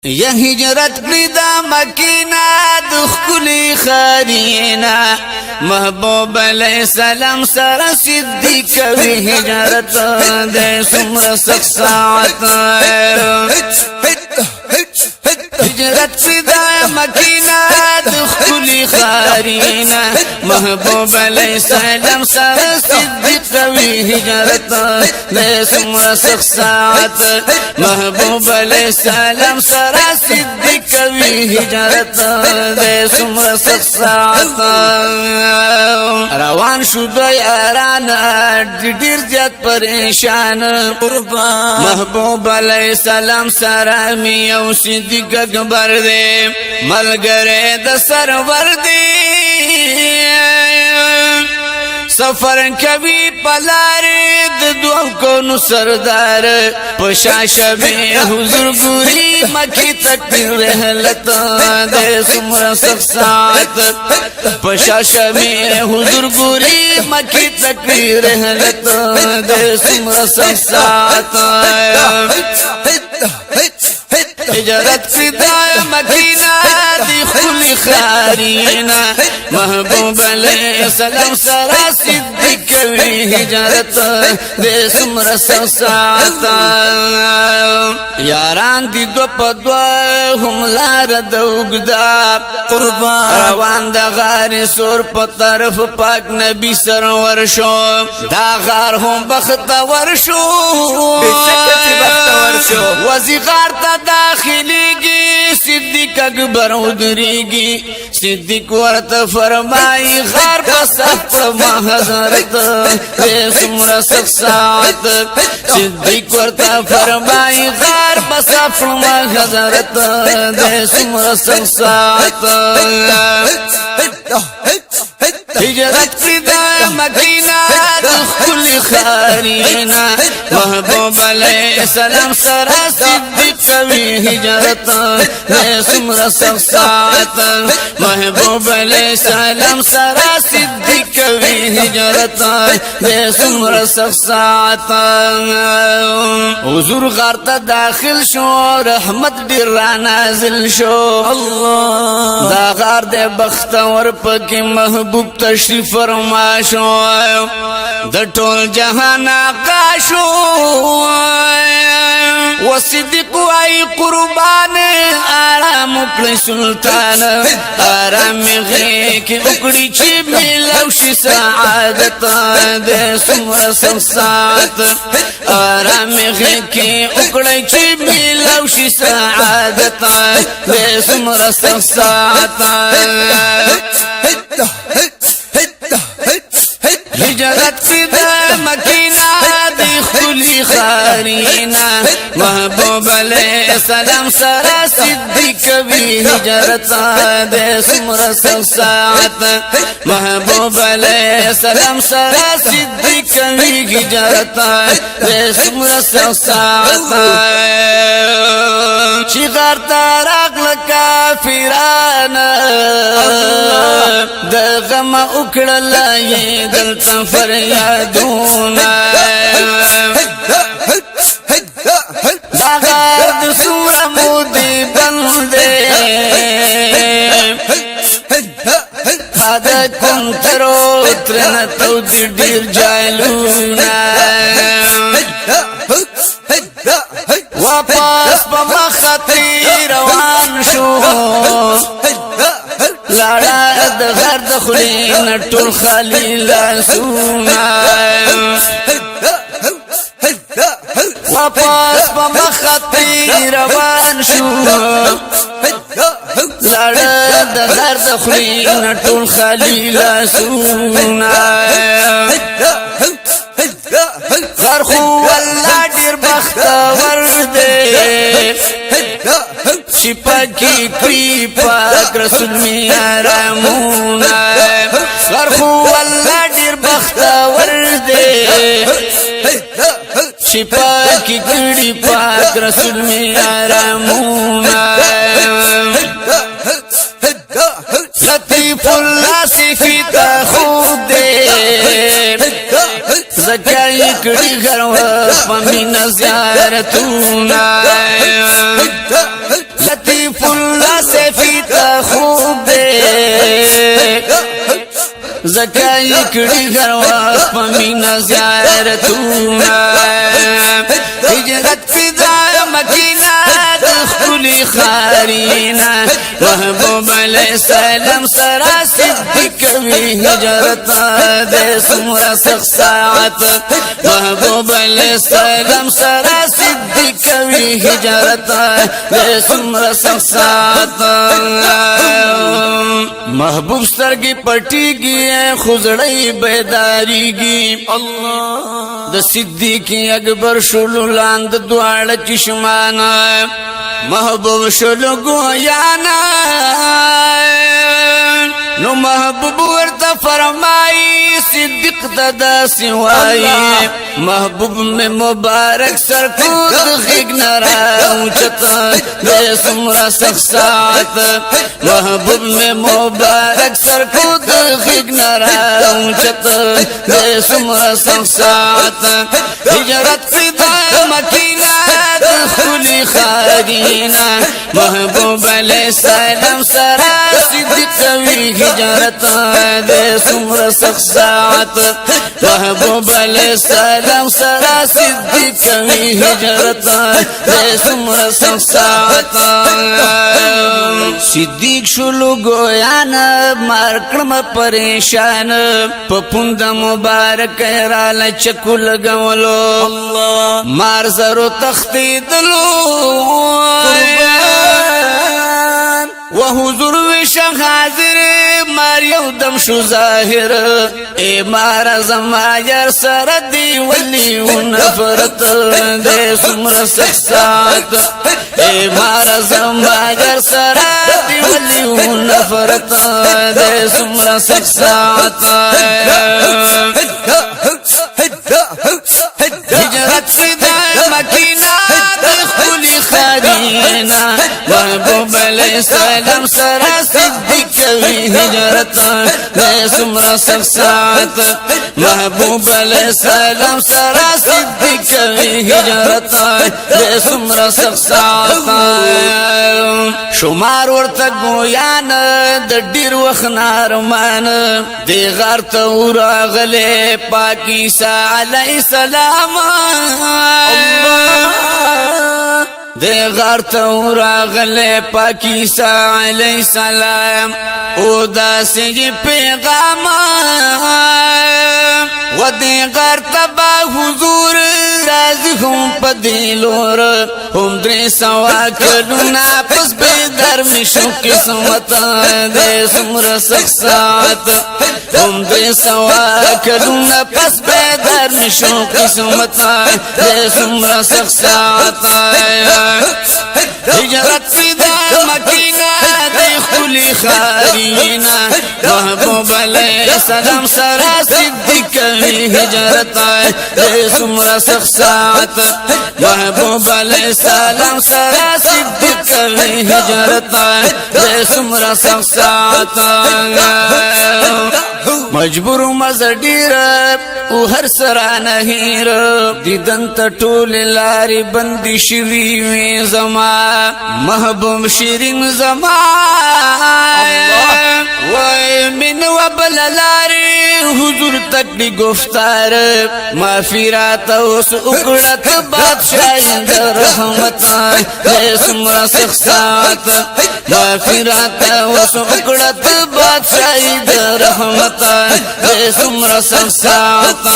یا هجرت پریدا مکینا دخلی خارینا محبوب علیہ السلام سر صدیق وی هجرت دے سمر سخت ساعت هجرت پریدا مکینا دخلی خارینا محبوب علیہ السلام سر صدیق وی هجرت دے سمر سخت ساعت محبوب علیہ السلام سر صدیق وی هجرت دے سمر سخت ساعت روان شو دو یاران ډیر زیات پریشان قربان محبوب علیہ السلام سره می یو صدیق اکبر دے ملګری د سرور دی سفر کوي پلاری د دوو کونو سردار پشاش به حضور ګوري مکی تک رحلت د سمر سخت ساعت پشاش به حضور ګوري مکی تک رحلت د سمر سخت ساعت هجرت فدای مکینا دی خلی خارینا محبوب علیہ السلام سرا صدیق وی هجرت دے سمر ساعت یاران دی دو پدو هم لار دوگدا قربان روان دا غار سور پا طرف پاک نبی سرور شو دا غار هم بختور شو وزی غار تا داخلیگی صدیق اکبر ادریگی صدیق ورطا فرمائی غار بسفت محضرت دے سمر سخت ساعت صدیق ورطا فرمائی غار بسفت محضرت دے سمر سخت ساعت هجرت فدا مکینا دخل خارینا محبوب علیہ السلام سرا صدیق وی هجرت دے سمر سخت ساعت محبوب علیہ السلام سرا صدیق وی هجرت دے سمر سخت ساعت حضور غار تا داخل شو رحمت ډیر را نازل شو اللہ دا غار دے بختور پکی محبوب تشریف فرما شو د ټول جهان آقا شو و صدیق وای قربان آرام کړی سلطان آرام غې کې وکړي چې ملو شي سعادت د سمر سخت ساعت آرام غې کې وکړي چې ملو شي سعادت د سمر سخت ساعت هجرت فدا مکینا دی خلی خارینا محبوب علیہ السلام سرا صدیق وی هجرت دے سمر سخت ساعت محبوب علیہ السلام سرا صدیق وی هجرت دے سمر سخت ساعت چی غار تاراغ لکافران د غم اکڑل یہ دلتا فریادونا باغار د سور مودی بندے خادا کنترو ترنتو دی دیر جائلونا واپس پا مخطی روان شو لاړه د غر د خلین ټول خالی لاسونه واپس په مخطی روان شو لاړه د غر د خلین ټول خالی لاسونه غر خو الله ډیر بختور دی چې پاکی کړی پاک رسول می آرامونه غر خو الله ډیر بختور دی چې پاکی کړی پاک رسول می آرامونه لطیف الله صفت خود دی زکای کړي غرو پمین زیارتونه زکای کړي هر وخت په مینا زیارتونه هجرت فدا مکینا د خپل خارینا محبوب علیہ السلام سرا صدیق وی هجرت د سمرا سخت ساعت محبوب علیہ السلام سرا صدیق وی هجرت د سمرا سخت ساعت محبوب سترګي پټيږي خزړې بیداریږي الله د صدیق اکبر شلو لاند دواړه چشمانا محبوب شلو ګویانا نو محبوب ورته فرمایي صدیق ددا سوای محبوب میں مبارک سر کو خګ نرا اوچتا د سمرا سخت ساعت محبوب میں مبارک سر کو خګ نرا اوچتا د سمرا سخت ساعت هجرت فدا مکینا خلی خارینا محبوب علیہ السلام سرا صدیق وی هجرت د سمرا سخت ساعت محبوب علیہ السلام سرا صدیق وی هجرت د سمرا سخت ساعت صدیق شلو گویان مارکړم پریشان په پوند مبارک را لچکو لګولو الله مار زرو تختیدلو وحضور وشم حاضر مار یو دم شو ظاهر اے مار زمایر سردی ولی و نفرت دے سمر سخصات اے مار زمایر سردی ولی و نفرت دے سمر سخصات هجرت فدا مکینا دخولی خارینا محبوب علیہ السلام سرا صدیق وی هجرت دے سمرا سخت ساعت محبوب علیہ السلام سرا صدیق وی هجرت دے سمرا سخت ساعت شمار ورته ګویان د ډیر وخت نارمان دی غار ته ورغله پاکی عیسی علیہ السلام دی غار ته ورغله پاکی عیسی علیہ السلام او داسې پیغام و دی غار ته با حضور راځي هم په دلور هم درې سوا کلونه پس بیدار می شو قسمت دې سمرا سخت ساعت هم درې سوا کلونه پس بیدار می شو قسمت دې سمرا سخت ساعت هجرت فدا مکینا دې خلی خارینا محبوب علیہ السلام سرا صدیق وی هجرت دے سمرا سخت ساعت محبوب علیہ السلام سرا صدیق وی هجرت دے سمرا سخت ساعت مجبور مزدیر او هر سرا نهیر دیدن ته ټول لاري بندي شوي وي زما محبوب شیرین زما وای من وبل لاري حضور تک دی گفتار مغفرت اوس وکړت بادشاہ رحمت دې سمرا سخت ساعت مغفرت اوس وکړت بادشاہ رحمت دې سمرا سخت ساعت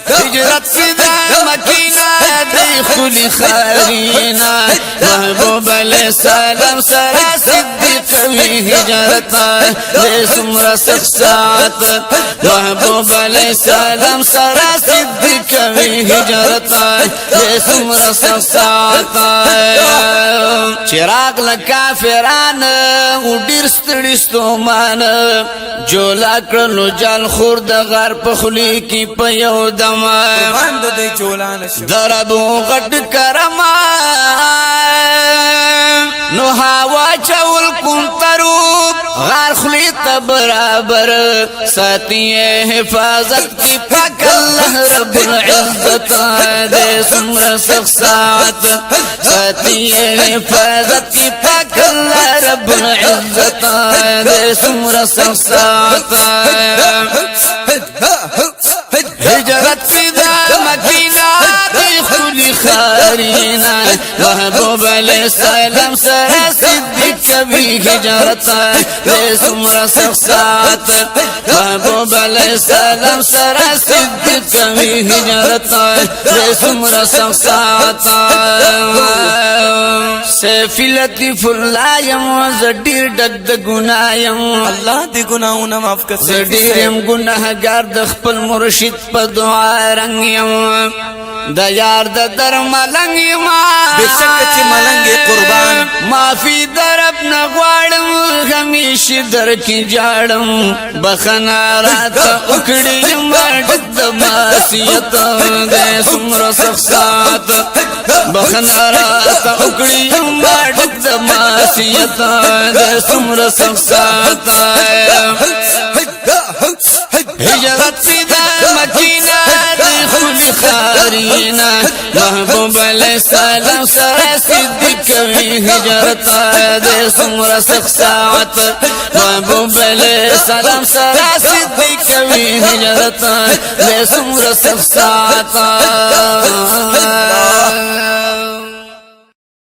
هجرت فدا مکینا دی خلی خارینا محبوب علیہ السلام سرا صدیق وی هجرت دے سمرا سخت ساعت محبوب علیہ السلام سرا صدیق وی هجرت دے سمرا سخت ساعت چراغ لکافران او ډیر ستړي ستومان جولا کړلو جان خور د غر په خلی کی په یو دم بند دی جولان شو دربو غټ کرما نو هوا چول کوم ترو غار خلی ته برابر ساتھی حفاظت کی پاک اللہ رب العزت دے سمر سخصات ساتھی حفاظت کی پاک اللہ رب العزت دے سمر سخصات ہجرت کی دا مکینہ دی خلی خارینا محبوب علیہ السلام سرا صدیق کبھی ہجرت دے سمر سخصات محبوب علیہ السلام سرا صدیق کبھی ہجرت دے سمر سخصات سیفی لطیف اللہ یم زدیر دد گنایم اللہ دی گناہونا معاف کر زدیرم گناہگار دخپل مرشد پا دعا رنگیم دا یار دا در ملنگیم بے شک چی ملنگی قربان معافی در اپنا غوارم ہمیش در کی جاڑم بخنا راتا اکڑیم ڈک دا معصیت دے سمر سخصات بخنا راتا اکڑیم ڈک دا معصیت دے سمر سخصات ہجرت کی دا مکینہ دی خلی خارینا محبوب علیہ السلام سرا صدیق کبھی ہجرت دے سمر سخصات محبوب علیہ السلام سرا صدیق کبھی ہجرت دے سمر سخصات